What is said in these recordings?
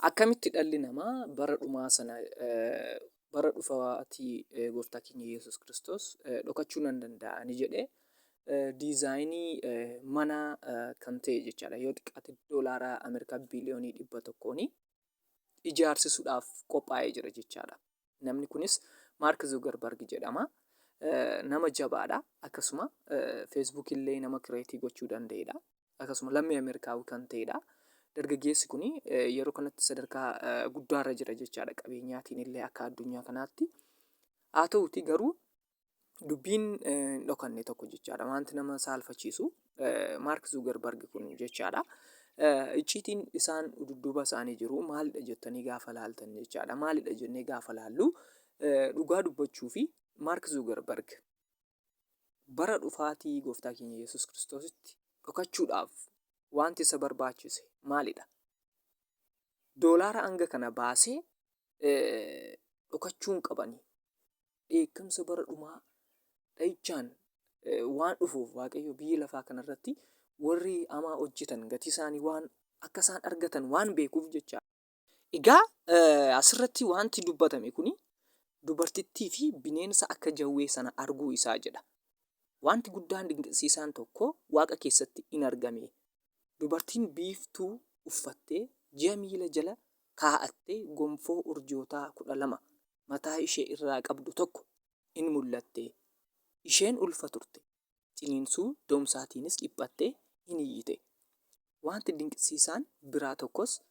Akkamitti dhalli namaa bara dhumaa sana bara dhufaatii gooftaa keenya Yesuus Kiristoos dhokachuu nan danda'a ni jedhee diizaayinii manaa kan ta'e jechaadha. Yoo xiqqaate doolaaraa Ameerikaa biliyoonii 100 ijaarsisuudhaaf qophaa'ee jira jechaadha. Namni kunis Maark Zuugarbarg jedhama. Nama jabaadha. Akkasuma feesbuuk illee nama kireetii gochuu danda'edha. Akkasuma lammii Ameerikaawii kan ta'edha. Dargaggeessi kun yeroo kanatti sadarkaa guddaarra jira jechaadha. Qabeenyaatiin illee akka addunyaa kanaatti. Haa ta'uuti garuu dubbiin dhokanne tokko jechaadha. Wanti nama saalfachiisu Maark Zuugarbarg kun jechaadha. Icciitiin isaan dudduuba isaanii jiru maalidha jettanii gaafa laaltan jechaadha. Maalidha jennee gaafa laallu dhugaa dubbachuu fi Maark Zuugarbarg bara dhufaatii gooftaa keenya Yesuus Kiristoositti dhokachuudhaaf wanti isa barbaachise maalidha? Doolaara hanga kana baasee dhokachuu hin qabani. Dheekkamsa bara dhumaa dhahichaan waan dhufuuf Waaqayyo biyya lafaa kanarratti warri hamaa hojjetan gatii isaanii waan akka isaan argatan waan beekuuf jecha. Egaa asirratti wanti dubbatame kuni dubartittii fi bineensa akka jawwee sana arguu isaa jedha. Wanti guddaan dinqisiisaan tokko Waaqa keessatti in argame. Dubartiin biiftuu uffattee ji'a miila jala kaa'attee gonfoo urjootaa 12 mataa ishee irraa qabdu tokko in mul'atte. Isheen ulfa turte. Ciniinsuu doomsaatiinis dhiphattee in iyyite. Wanti dinqisiisaan biraa tokkos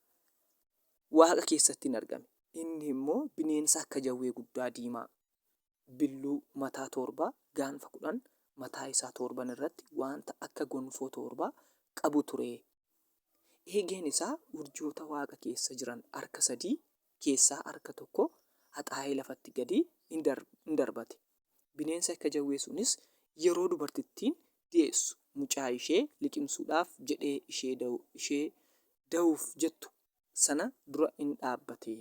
Waaqa keessatti in argame. Inni immoo bineensa akka jawwee guddaa diimaa billuu mataa 7 gaanfa 10 mataa isaa 7 irratti wanta akka gonfoo 7 qabu ture. Eegeen isaa urjoota Waaqa keessa jiran harka 3 keessaa harka tokko haxaa'ee lafatti gadi in darbate. Bineensa akka jawwee sunis yeroo dubartittiin deessu mucaa ishee liqimsuudhaaf jedhee ishee da'uuf jettu sana dura in dhaabbate.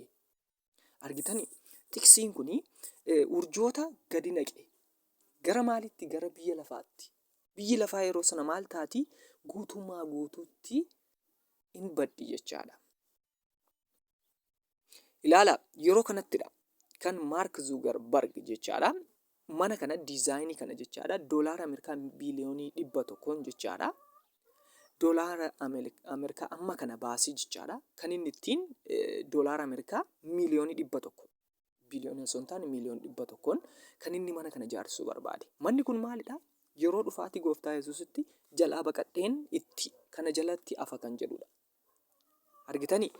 Argitanii tiksiin kun urjoota gadi naqe. Gara maalitti? Gara biyya lafaatti. Biyyi lafaa yeroo sana maal taati? Guutummaa guutuutti in baddi jechaadha. Ilaala yeroo kanattidha kan Maark Zuugarbarg jechaadha. Mana kana diizaayinii kana jechaadha. Doolaara Ameerikaa biliyoonii 100 jechaadha. Doolaara Ameerikaa amma kana baasii jechaadha. Kan inni ittiin doolaara Ameerikaa miliyoonii 100 biliyoonii osoo hin taane miliyoonii 100 kan inni mana kana ijaarsisuu barbaade. Manni kun maalidha? Yeroo dhufaatii gooftaa Yesuusitti jalaa baqadheen itti kana jalatti afa kan jedhudha. Argitanii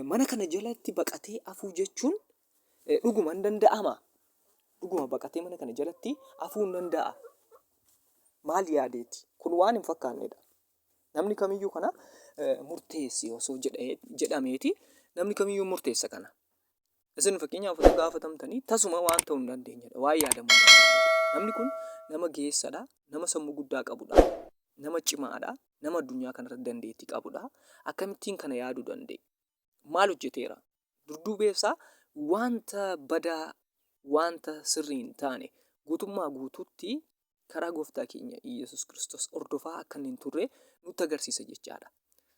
mana kana jalatti baqatee afuu jechuun dhuguma hin danda'ama. Dhuguma baqatee mana kana jalatti afuu hin danda'a. Maal yaadeeti? Kun waan hin fakkaannedha. Namni kamiyyuu kana murteessi osoo jedhameeti namni kamiyyuu murteessa kana. Isin fakkeenyaaf osoo gaafatamtanii tasuma waan ta'uu hin dandeenyedha. Waan yaadamuu hin dandeenyedha. Namni kun nama geessadha. Nama sammuu guddaa qabudha. Nama cimaadha. Nama addunyaa kanarratti dandeettii qabudha. Akkamittiin kana yaaduu danda'e? Maal hojjeteera? Dudduubeessaa wanta badaa wanta sirrii hin taane guutummaa guutuutti karaa gooftaa keenya Yesuus Kiristoos hordofaa akka hin turre nutti agarsiisa jechaadha.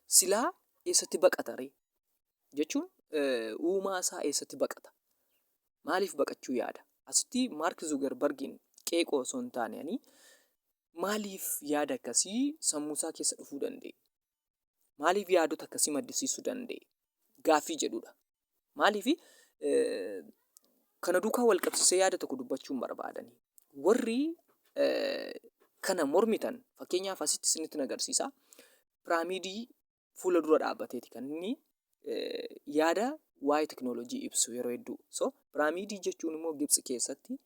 Silaa eessatti baqata ree? Jechuun uumaa isaa eessatti baqata? Maaliif baqachuu yaada? Asitti Maark Zuugarbargiin qeeqoo osoo hin taane maaliif yaada akkasii sammuu isaa keessa dhufuu danda'e? Maaliif yaadota akkasii maddisiisuu danda'e? Gaaffii jedhudha. Maaliif kana duukaa wal qabsiisee yaada tokko dubbachuun barbaadanii warri kana mormitan fakkeenyaaf asitti isinitti agarsiisa. Piraamiidii fuula dura dhaabbateeti kan inni yaada waa'ee teknoolojii ibsu yeroo hedduu. Piraamiidii jechuun immoo Gibsi keessatti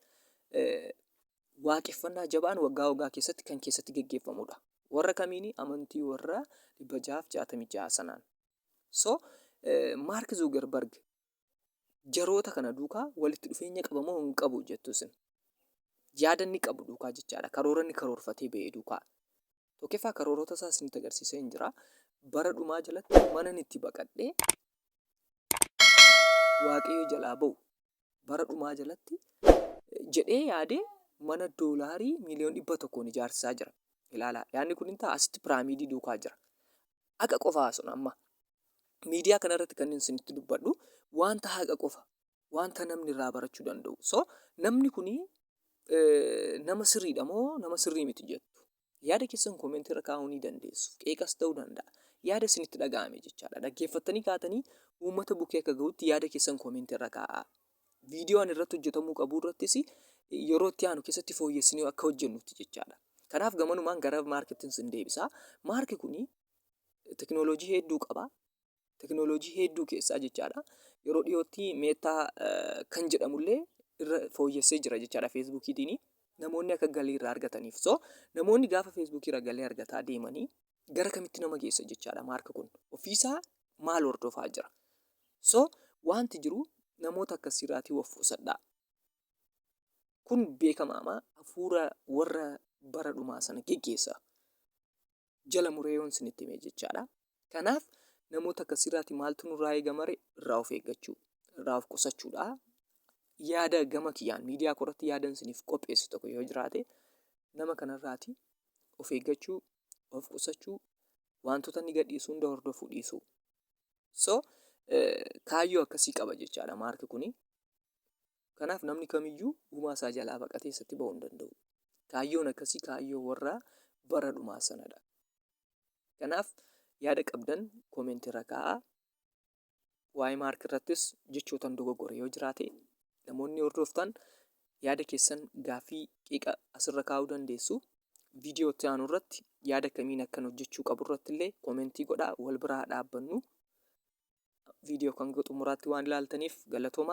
waaqeffannaa jabaan waggaa keessatti kan keessatti geggeeffamudha. Warra kamiini? Amantii warra 666 sanaan. Maark Zuugarbarg jaroota kana duukaa walitti dhufeenya qabamoo hin qabu jettu isin? Yaada inni qabu duukaa jechaadha. Karoora inni karoorfatee ba'e duukaa. Tokkoffaa karoorota isaa isinitti agarsiisee hin jira. Bara dhumaa jalatti mana itti baqadhee Waaqayyo jalaa ba'u bara dhumaa jalatti jedhee yaadee mana doolaarii miliyoona 100 ijaarsisaa jira. Ilaalaa yaadni kun hin ta'a asitti piraamiidii duukaa jira. Haqa qofaa sun amma miidiyaa kanarratti kan isinitti dubbadhu wanta haqa qofa, wanta namni irraa barachuu danda'u. So namni kunii nama sirriidha moo nama sirrii miti jettu. Yaada keessan koomentii irra kaa'uu ni dandeessu. Qeeqas ta'uu danda'a. Yaada isinitti dhaga'ame jechaadha. Dhaggeeffattanii kaatanii uummata bukkee akka ga'utti yaada keessan koomentii irra kaa'aa. Viidiyoon irratti hojjetamuu qabu irrattis yeroo itti aanu keessatti fooyyessinee akka hojjennutti jechaadha. Kanaaf gamanumaan gara maarketiin sin deebisaa. Maarki kunii teknooloojii hedduu qaba. Teknooloojii hedduu keessaa jechaadha. Yeroo dhiyootti meetaa kan jedhamullee irra fooyyessee jira jechaadha feesbuukiitiin. Namoonni akka galii irraa argataniif. So namoonni gaafa feesbuukii irra galii argataa deemanii gara kamitti nama geessa jechaadha maarka kun. Ofiisaa maal hordofaa jira. So wanti jiru namoota akkasirraatii of qusadhaa. Kun beekamaama hafuura warra bara dhumaa sana geggeessa. Jala muree yoon isinitti hime jechaadha. Kanaaf namoota akkasirraatii maaltu nurraa eegamare irraa of eeggachuu, irraa of qusachuudha. Yaada gama kiyyaan miidiyaa koratti yaadan isiniif qopheessu tokko yoo jiraate nama kanarraatii of eeggachuu, of qusachuu, wantoota inni gadhiisuu hunda hordofuu dhiisuu. So kaayyoo akkasii qaba jechaadha maarki kuni. Kanaaf namni kamiyyuu uumaa isaa jalaa baqatee isatti ba'uu hin danda'u. Kaayyoon akkasii kaayyoo warra bara dhumaa sanadha. Kanaaf yaada qabdan koomentii irra kaa'aa. Waa'ee maarkii irrattis jechootan dogoggore yoo jiraate namoonni hordoftan yaada keessan gaaffii qeeqa asirra kaa'uu dandeessu. Viidiyoo itti aanu irratti yaada kamiin akkan hojjechuu qabu irratti illee koomentii godhaa wal biraa dhaabbannu. Viidiyoo kan xumuraatti waan ilaaltaniif galatoomaa.